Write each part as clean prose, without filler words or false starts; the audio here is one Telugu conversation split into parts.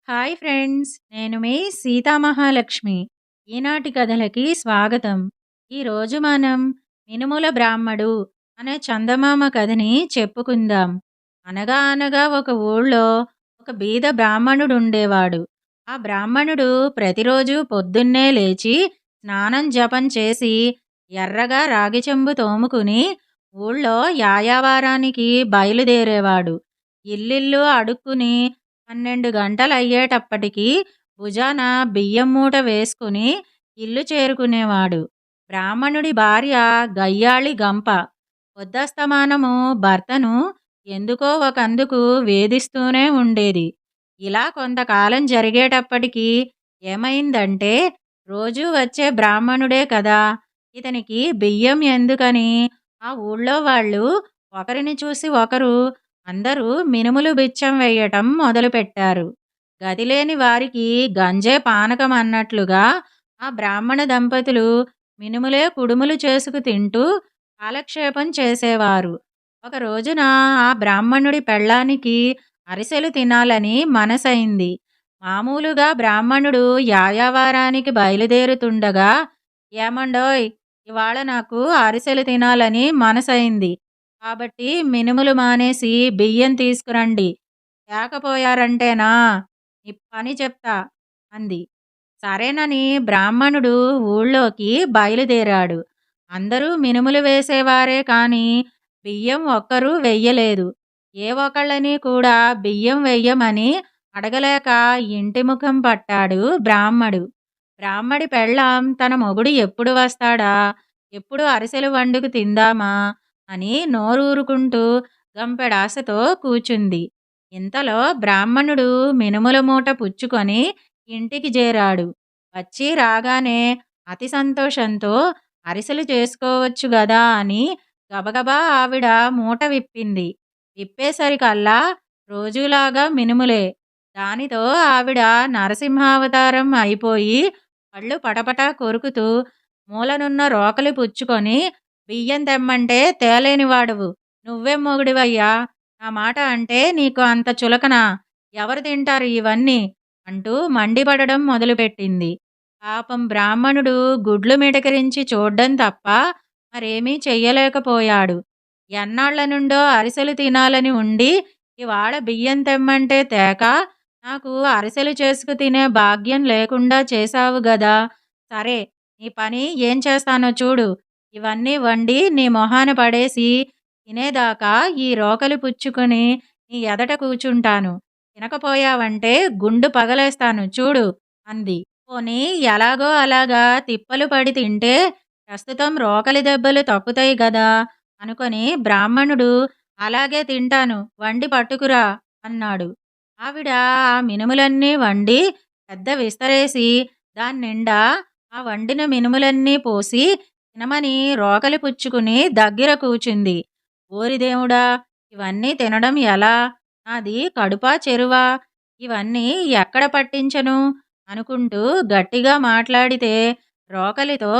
హాయ్ ఫ్రెండ్స్, నేను మీ సీతామహాలక్ష్మి. ఈనాటి కథలకి స్వాగతం. ఈరోజు మనం మినుముల బ్రాహ్మడు అనే చందమామ కథని చెప్పుకుందాం. అనగా అనగా ఒక ఊళ్ళో ఒక బీద బ్రాహ్మణుడు ఉండేవాడు. ఆ బ్రాహ్మణుడు ప్రతిరోజు పొద్దున్నే లేచి స్నానం జపం చేసి ఎర్రగా రాగి చెంబు తోముకుని ఊళ్ళో యాయావారానికి బయలుదేరేవాడు. ఇల్లిల్లు అడుక్కుని 12 గంటలయ్యేటప్పటికి భుజాన బియ్యం మూట వేసుకుని ఇల్లు చేరుకునేవాడు. బ్రాహ్మణుడి భార్య గయ్యాళి గంప. పొద్దస్తమానము భర్తను ఎందుకో ఒకందుకు వేధిస్తూనే ఉండేది. ఇలా కొంతకాలం జరిగేటప్పటికి ఏమైందంటే, రోజూ వచ్చే బ్రాహ్మణుడే కదా, ఇతనికి బియ్యం ఎందుకని ఆ ఊళ్ళో వాళ్ళు ఒకరిని చూసి ఒకరు అందరూ మినుములు బిచ్చం వేయటం మొదలుపెట్టారు. గతిలేని వారికి గంజే పానకం అన్నట్లుగా ఆ బ్రాహ్మణ దంపతులు మినుములే కుడుములు చేసుకు తింటూ కాలక్షేపం చేసేవారు. ఒక రోజున ఆ బ్రాహ్మణుడి పెళ్ళానికి అరిసెలు తినాలని మనసైంది. మామూలుగా బ్రాహ్మణుడు యాయావారానికి బయలుదేరుతుండగా, ఏమండోయ్, ఇవాళ నాకు అరిసెలు తినాలని మనసైంది. కాబట్టి మినుములు మానేసి బియ్యం తీసుకురండి. తేకపోయారంటేనా నీ పని చెప్తా అంది. సరేనని బ్రాహ్మణుడు ఊళ్ళోకి బయలుదేరాడు. అందరూ మినుములు వేసేవారే కాని బియ్యం ఒక్కరూ వెయ్యలేదు. ఏ ఒకళ్ళని కూడా బియ్యం వెయ్యమని అడగలేక ఇంటి ముఖం పట్టాడు బ్రాహ్మడు. బ్రాహ్మడి పెళ్ళాం తన మొగుడు ఎప్పుడు వస్తాడా, ఎప్పుడు అరిసెలు వండుకు తిందామా అని నోరూరుకుంటూ గంపెడాశతో కూచుంది. ఇంతలో బ్రాహ్మణుడు మినుముల మూట పుచ్చుకొని ఇంటికి చేరాడు. వచ్చి రాగానే అతి సంతోషంతో అరిసెలు చేసుకోవచ్చు గదా అని గబగబా ఆవిడ మూట విప్పింది. విప్పేసరికల్లా రోజులాగా మినుములే. దానితో ఆవిడ నరసింహావతారం అయిపోయి కళ్ళు పటపటా కొరుకుతూ మూలనున్న రోకలి పుచ్చుకొని, బియ్యం తెమ్మంటే తేలేనివాడవు, నువ్వేం మొగుడివయ్యా, నా మాట అంటే నీకు అంత చులకనా, ఎవరు తింటారు ఇవన్నీ అంటూ మండిపడడం మొదలుపెట్టింది. పాపం బ్రాహ్మణుడు గుడ్లు మిటకరించి చూడ్డం తప్ప మరేమీ చెయ్యలేకపోయాడు. ఎన్నాళ్ల నుండో అరిసెలు తినాలని ఉండి ఇవాళ బియ్యం తెమ్మంటే తేక నాకు అరిసెలు చేసుకు తినే భాగ్యం లేకుండా చేశావు గదా. సరే, నీ పని ఏం చేస్తానో చూడు. ఇవన్నీ వండి నీ మొహాన పడేసి తినేదాకా ఈ రోకలి పుచ్చుకొని నీ ఎదట కూచుంటాను. తినకపోయావంటే గుండు పగలేస్తాను చూడు అంది. పోనీ ఎలాగో అలాగా తిప్పలు పడి తింటే ప్రస్తుతం రోకలి దెబ్బలు తప్పుతాయి గదా అనుకొని బ్రాహ్మణుడు అలాగే తింటాను, వండి పట్టుకురా అన్నాడు. ఆవిడ ఆ మినుములన్నీ వండి పెద్ద విస్తరేసి దాన్నిండా ఆ వండిన మినుములన్నీ పోసి తినమని రోకలి పుచ్చుకుని దగ్గర కూచుంది. ఓరి దేవుడా, ఇవన్నీ తినడం ఎలా, నాది కడుపా చెరువా, ఇవన్నీ ఎక్కడ పట్టించను అనుకుంటూ గట్టిగా మాట్లాడితే రోకలితో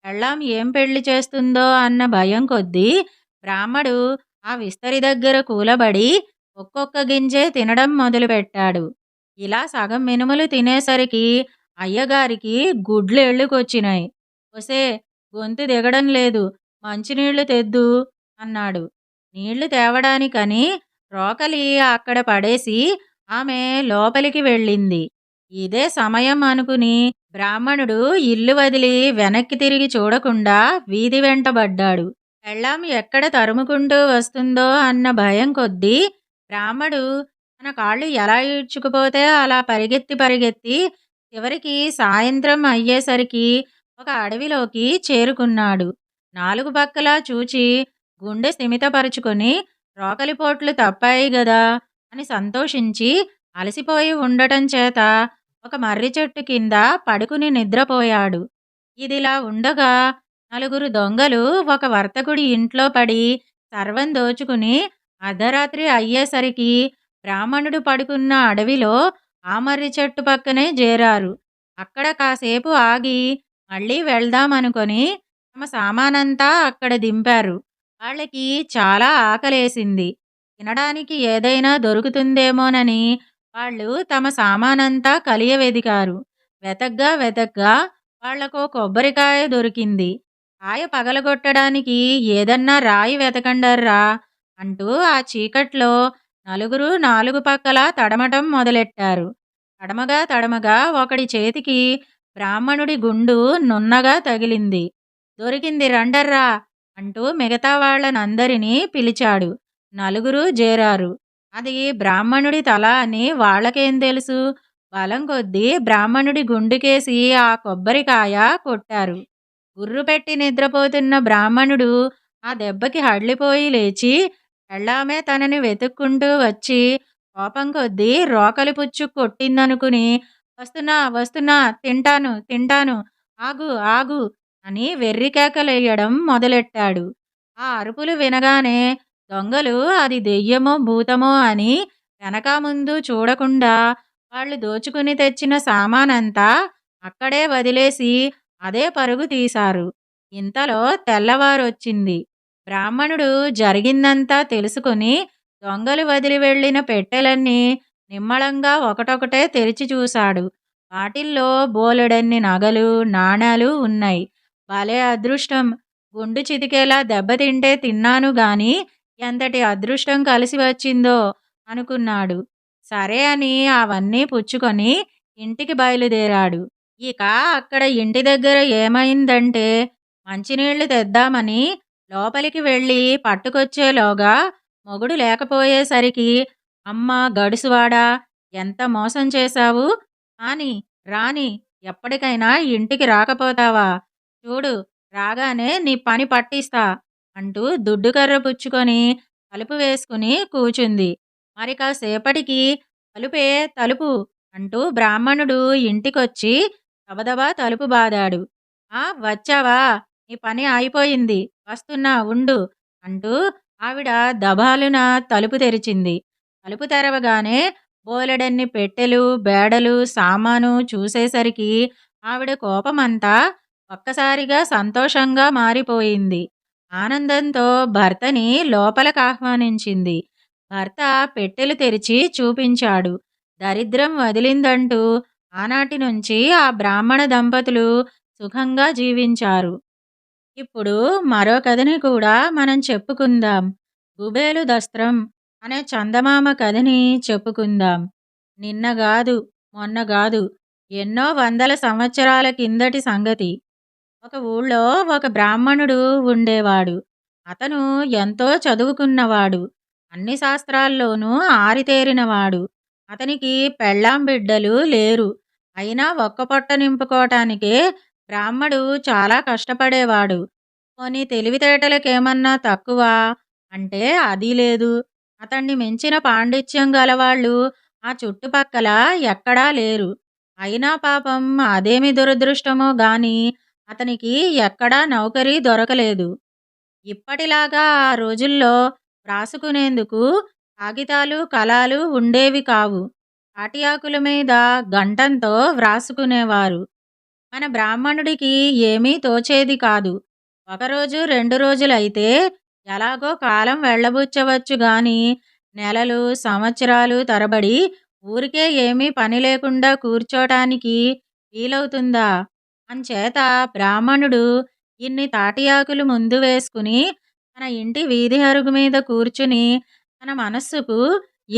పెళ్ళాం ఏం పెళ్లి చేస్తుందో అన్న భయం కొద్దీ బ్రాహ్మడు ఆ విస్తరి దగ్గర కూలబడి ఒక్కొక్క గింజే తినడం మొదలుపెట్టాడు. ఇలా సగం మినుములు తినేసరికి అయ్యగారికి గుడ్లు ఎళ్ళుకొచ్చినాయి. ఒసే, గొంతు దిగడం లేదు, మంచినీళ్లు తెద్దు అన్నాడు. నీళ్లు తేవడానికని రోకలి అక్కడ పడేసి ఆమె లోపలికి వెళ్ళింది. ఇదే సమయం అనుకుని బ్రాహ్మణుడు ఇల్లు వదిలి వెనక్కి తిరిగి చూడకుండా వీధి వెంటబడ్డాడు. పెళ్ళాం ఎక్కడ తరుముకుంటూ వస్తుందో అన్న భయం కొద్దీ బ్రాహ్మడు తన కాళ్ళు ఎలా ఈడ్చుకుపోతే అలా పరిగెత్తి పరిగెత్తి చివరికి సాయంత్రం అయ్యేసరికి ఒక అడవిలోకి చేరుకున్నాడు. నాలుగు పక్కలా చూచి గుండె స్థిమితపరుచుకొని రోకలిపోట్లు తప్పాయి గదా అని సంతోషించి అలసిపోయి ఉండటం చేత ఒక మర్రి చెట్టు కింద పడుకుని నిద్రపోయాడు. ఇదిలా ఉండగా నలుగురు దొంగలు ఒక వర్తకుడి ఇంట్లో పడి సర్వం దోచుకుని అర్ధరాత్రి అయ్యేసరికి బ్రాహ్మణుడు పడుకున్న అడవిలో ఆ మర్రి చెట్టు పక్కనే చేరారు. అక్కడ కాసేపు ఆగి మళ్ళీ వెళ్దామనుకొని తమ సామానంతా అక్కడ దింపారు. వాళ్ళకి చాలా ఆకలేసింది. తినడానికి ఏదైనా దొరుకుతుందేమోనని వాళ్ళు తమ సామానంతా కలియవెదికారు. వెతగ్గా వెతగ్గా వాళ్లకో కొబ్బరికాయ దొరికింది. కాయ పగలగొట్టడానికి ఏదన్నా రాయి వెతకండర్రా అంటూ ఆ చీకట్లో నలుగురు నాలుగు పక్కలా తడమటం మొదలెట్టారు. తడమగా తడమగా ఒకడి చేతికి బ్రాహ్మణుడి గుండు నున్నగా తగిలింది. దొరికింది రండర్రా అంటూ మిగతా వాళ్ళనందరినీ పిలిచాడు. నలుగురు జేరారు. అది బ్రాహ్మణుడి తల అని వాళ్ళకేం తెలుసు? బలం కొద్దీ బ్రాహ్మణుడి గుండుకేసి ఆ కొబ్బరికాయ కొట్టారు. గుర్రుపెట్టి నిద్రపోతున్న బ్రాహ్మణుడు ఆ దెబ్బకి హడలిపోయి లేచి పెళ్ళామే తనని వెతుక్కుంటూ వచ్చి కోపం కొద్దీ రోకలి పుచ్చు కొట్టిందనుకుని వస్తున్నా వస్తున్నా తింటాను తింటాను ఆగు ఆగు అని వెర్రికేకలేయడం మొదలెట్టాడు. ఆ అరుపులు వినగానే దొంగలు అది దెయ్యమో భూతమో అని వెనక ముందు చూడకుండా వాళ్ళు దోచుకుని తెచ్చిన సామానంతా అక్కడే వదిలేసి అదే పరుగు తీశారు. ఇంతలో తెల్లవారొచ్చింది. బ్రాహ్మణుడు జరిగిందంతా తెలుసుకుని దొంగలు వదిలి వెళ్ళిన పెట్టెలన్నీ నిమ్మళంగా ఒకటొకటే తెరిచి చూశాడు. వాటిల్లో బోలెడన్ని నగలు నాణాలు ఉన్నాయి. భలే అదృష్టం! గుండు చితికేలా దెబ్బతింటే తిన్నాను గాని ఎంతటి అదృష్టం కలిసి వచ్చిందో అనుకున్నాడు. సరే అని అవన్నీ పుచ్చుకొని ఇంటికి బయలుదేరాడు. ఇక అక్కడ ఇంటి దగ్గర ఏమైందంటే మంచినీళ్లు తెద్దామని లోపలికి వెళ్ళి పట్టుకొచ్చేలోగా మొగుడు లేకపోయేసరికి అమ్మ గడుసువాడా ఎంత మోసం చేశావు? రాని రాని ఎప్పటికైనా ఇంటికి రాకపోతావా? చూడు రాగానే నీ పని పట్టిస్తా అంటూ దుడ్డుకర్ర పుచ్చుకొని తలుపు వేసుకుని కూచుంది. మరి కాసేపటికి తలుపే తలుపు అంటూ బ్రాహ్మణుడు ఇంటికొచ్చి దబదబా తలుపు బాదాడు. వచ్చావా? నీ పని అయిపోయింది. వస్తున్నా ఉండు అంటూ ఆవిడ దబాలున తలుపు తెరిచింది. తలుపు తెరవగానే బోలెడన్ని పెట్టెలు బేడలు సామాను చూసేసరికి ఆవిడ కోపమంతా ఒక్కసారిగా సంతోషంగా మారిపోయింది. ఆనందంతో భర్తని లోపలకు ఆహ్వానించింది. భర్త పెట్టెలు తెరిచి చూపించాడు. దరిద్రం వదిలిందంటూ ఆనాటి నుంచి ఆ బ్రాహ్మణ దంపతులు సుఖంగా జీవించారు. ఇప్పుడు మరో కథని కూడా మనం చెప్పుకుందాం. గుబేలు దస్త్రం అనే చందమామ కథని చెప్పుకుందాం. నిన్నగాదు మొన్నగాదు ఎన్నో వందల సంవత్సరాల కిందటి సంగతి. ఒక ఊళ్ళో ఒక బ్రాహ్మణుడు ఉండేవాడు. అతను ఎంతో చదువుకున్నవాడు. అన్ని శాస్త్రాల్లోనూ ఆరితేరినవాడు. అతనికి పెళ్ళాం బిడ్డలు లేరు. అయినా ఒక్క పొట్ట నింపుకోటానికే బ్రాహ్మడు చాలా కష్టపడేవాడు. పోనీ తెలివితేటలకేమన్నా తక్కువా అంటే అదీ లేదు. అతన్ని మించిన పాండిత్యం గలవాళ్ళు ఆ చుట్టుపక్కల ఎక్కడా లేరు. అయినా పాపం అదేమి దురదృష్టమో గాని అతనికి ఎక్కడా నౌకరీ దొరకలేదు. ఇప్పటిలాగా ఆ రోజుల్లో వ్రాసుకునేందుకు కాగితాలు కలాలు ఉండేవి కావు. తాటియాకుల మీద గంటంతో వ్రాసుకునేవారు. మన బ్రాహ్మణుడికి ఏమీ తోచేది కాదు. ఒకరోజు 2 రోజులైతే ఎలాగో కాలం వెళ్ళబుచ్చవచ్చు గాని నెలలు సంవత్సరాలు తరబడి ఊరికే ఏమీ పని లేకుండా కూర్చోటానికి వీలవుతుందా? అంచేత బ్రాహ్మణుడు ఇన్ని తాటియాకులు ముందు వేసుకుని తన ఇంటి వీధి అరుగు మీద కూర్చుని తన మనస్సుకు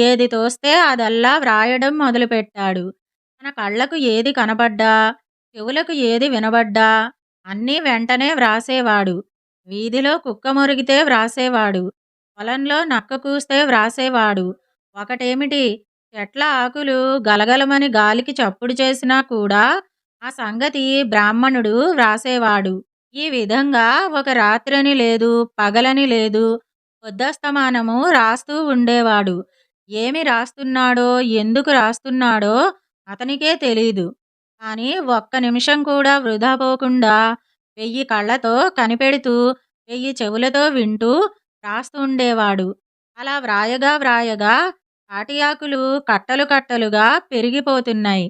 ఏది తోస్తే అదల్లా వ్రాయడం మొదలుపెట్టాడు. తన కళ్ళకు ఏది కనబడ్డా చెవులకు ఏది వినబడ్డా అన్నీ వెంటనే వ్రాసేవాడు. వీధిలో కుక్క మొరిగితే వ్రాసేవాడు. పొలంలో నక్క కూస్తే వ్రాసేవాడు. ఒకటేమిటి చెట్ల ఆకులు గలగలమని గాలికి చప్పుడు చేసినా కూడా ఆ సంగతి బ్రాహ్మణుడు వ్రాసేవాడు. ఈ విధంగా ఒక రాత్రని లేదు పగలని లేదు పొద్దస్తమానము రాస్తూ ఉండేవాడు. ఏమి రాస్తున్నాడో ఎందుకు రాస్తున్నాడో అతనికే తెలీదు. కానీ ఒక్క నిమిషం కూడా వృధా పోకుండా 1000 కళ్ళతో కనిపెడుతూ 1000 చెవులతో వింటూ రాస్తుండేవాడు. అలా వ్రాయగా వ్రాయగా తాటియాకులు కట్టలు కట్టలుగా పెరిగిపోతున్నాయి.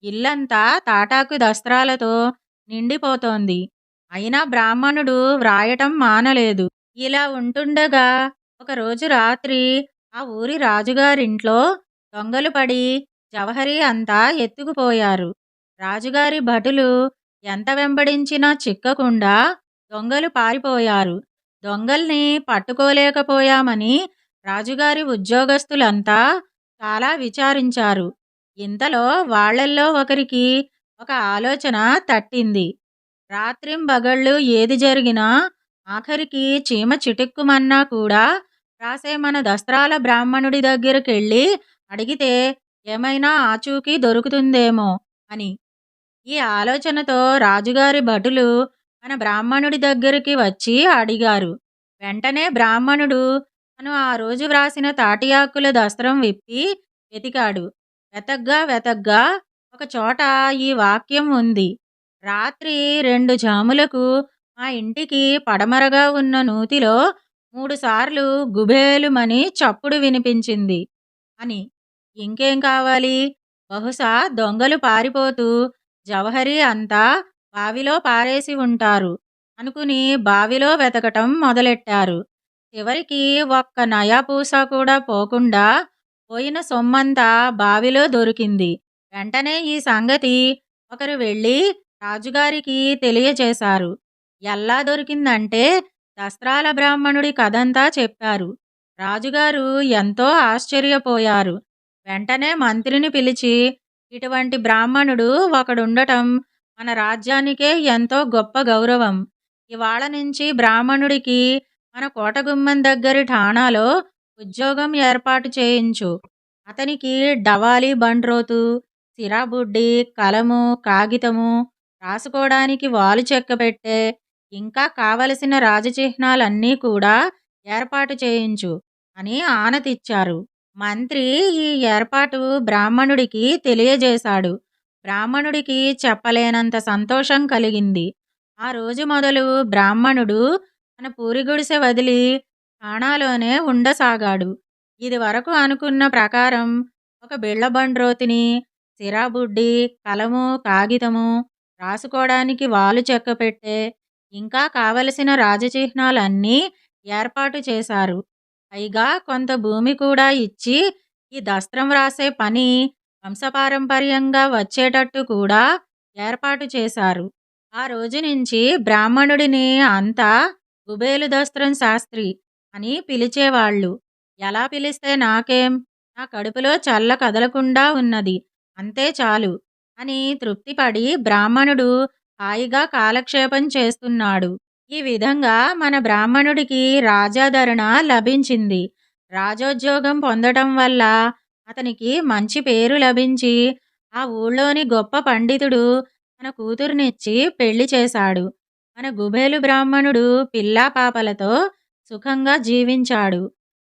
ఇల్లంతా తాటాకు దస్త్రాలతో నిండిపోతోంది. అయినా బ్రాహ్మణుడు వ్రాయటం మానలేదు. ఇలా ఉంటుండగా ఒకరోజు రాత్రి ఆ ఊరి రాజుగారింట్లో దొంగలు పడి జవహరి అంతా ఎత్తుకుపోయారు. రాజుగారి భటులు ఎంత వెంబడించినా చిక్కకుండా దొంగలు పారిపోయారు. దొంగల్ని పట్టుకోలేకపోయామని రాజుగారి ఉద్యోగస్తులంతా చాలా విచారించారు. ఇంతలో వాళ్ళల్లో ఒకరికి ఒక ఆలోచన తట్టింది. రాత్రింబగళ్ళు ఏది జరిగినా ఆఖరికి చీమ చిటుక్కుమన్నా కూడా రాసే మన దస్త్రాల బ్రాహ్మణుడి దగ్గరకెళ్ళి అడిగితే ఏమైనా ఆచూకీ దొరుకుతుందేమో అని. ఈ ఆలోచనతో రాజుగారి భటులు మన బ్రాహ్మణుడి దగ్గరికి వచ్చి అడిగారు. వెంటనే బ్రాహ్మణుడు తను ఆ రోజు వ్రాసిన తాటియాకుల దస్త్రం విప్పి వెతికాడు. వెతగ్గా వెతగ్గా ఒక చోట ఈ వాక్యం ఉంది. రాత్రి 2 జాములకు మా ఇంటికి పడమరగా ఉన్న నూతిలో 3 సార్లు గుబేలుమని చప్పుడు వినిపించింది అని. ఇంకేం కావాలి? బహుశా దొంగలు పారిపోతూ జవహరి అంతా బావిలో పారేసి ఉంటారు అనుకుని బావిలో వెతకటం మొదలెట్టారు. చివరికి ఒక్క నయా పూసా కూడా పోకుండా పోయిన సొమ్మంతా బావిలో దొరికింది. వెంటనే ఈ సంగతి ఒకరు వెళ్ళి రాజుగారికి తెలియచేశారు. ఎలా దొరికిందంటే దస్త్రాల బ్రాహ్మణుడి కథంతా చెప్పారు. రాజుగారు ఎంతో ఆశ్చర్యపోయారు. వెంటనే మంత్రిని పిలిచి ఇటువంటి బ్రాహ్మణుడు ఒకడుండటం మన రాజ్యానికే ఎంతో గొప్ప గౌరవం. ఇవాళ నుంచి బ్రాహ్మణుడికి మన కోటగుమ్మం దగ్గరి ఠాణాలో ఉద్యోగం ఏర్పాటు చేయించు. అతనికి డవాలి బండ్రోతు, సిరాబుడ్డి, కలము, కాగితము, రాసుకోవడానికి వాలు చెక్క పెట్టె, ఇంకా కావలసిన రాజచిహ్నాలన్నీ కూడా ఏర్పాటు చేయించు అని ఆనతిచ్చారు. మంత్రి ఈ ఏర్పాటు బ్రాహ్మణుడికి తెలియజేశాడు. బ్రాహ్మణుడికి చెప్పలేనంత సంతోషం కలిగింది. ఆ రోజు మొదలు బ్రాహ్మణుడు తన పూరిగుడిసె వదిలి ఠాణాలోనే ఉండసాగాడు. ఇది వరకు అనుకున్న ప్రకారం ఒక బిళ్ళబండ్రోతిని, సిరాబుడ్డి, కలము, కాగితము, రాసుకోవడానికి వాలు చెక్క పెట్టె, ఇంకా కావలసిన రాజచిహ్నాలన్నీ ఏర్పాటు చేశారు. పైగా కొంత భూమి కూడా ఇచ్చి ఈ దస్త్రం వ్రాసే పని వంశపారంపర్యంగా వచ్చేటట్టు కూడా ఏర్పాటు చేశారు. ఆ రోజు నుంచి బ్రాహ్మణుడిని అంతా గుబేలు దస్త్రం శాస్త్రి అని పిలిచేవాళ్ళు. ఎలా పిలిస్తే నాకేం, నా కడుపులో చల్ల కదలకుండా ఉన్నది, అంతే చాలు అని తృప్తిపడి బ్రాహ్మణుడు హాయిగా కాలక్షేపం చేస్తున్నాడు. ఈ విధంగా మన బ్రాహ్మణుడికి రాజాదరణ లభించింది. రాజోద్యోగం పొందటం వల్ల అతనికి మంచి పేరు లభించి ఆ ఊళ్ళోని గొప్ప పండితుడు తన కూతుర్నిచ్చి పెళ్లి చేశాడు. మన గుబేలు బ్రాహ్మణుడు పిల్లా పాపలతో సుఖంగా జీవించాడు.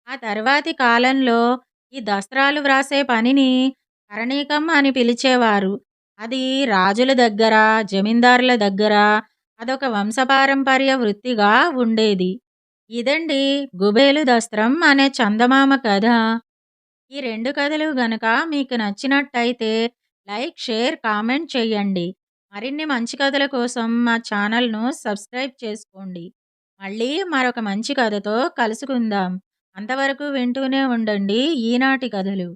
ఆ తర్వాతి కాలంలో ఈ దస్త్రాలు వ్రాసే పనిని కరణీకం అని పిలిచేవారు. అది రాజుల దగ్గర, జమీందారుల దగ్గర అదొక వంశపారంపర్య వృత్తిగా ఉండేది. ఇదండి గుబేలు దస్త్రం అనే చందమామ కథ. ఈ 2 కథలు గనక మీకు నచ్చినట్టయితే లైక్, షేర్, కామెంట్ చేయండి. మరిన్ని మంచి కథల కోసం మా ఛానల్‌ను సబ్స్క్రైబ్ చేసుకోండి. మళ్ళీ మరొక మంచి కథతో కలుసుకుందాం. అంతవరకు వింటూనే ఉండండి ఈనాటి కథలు.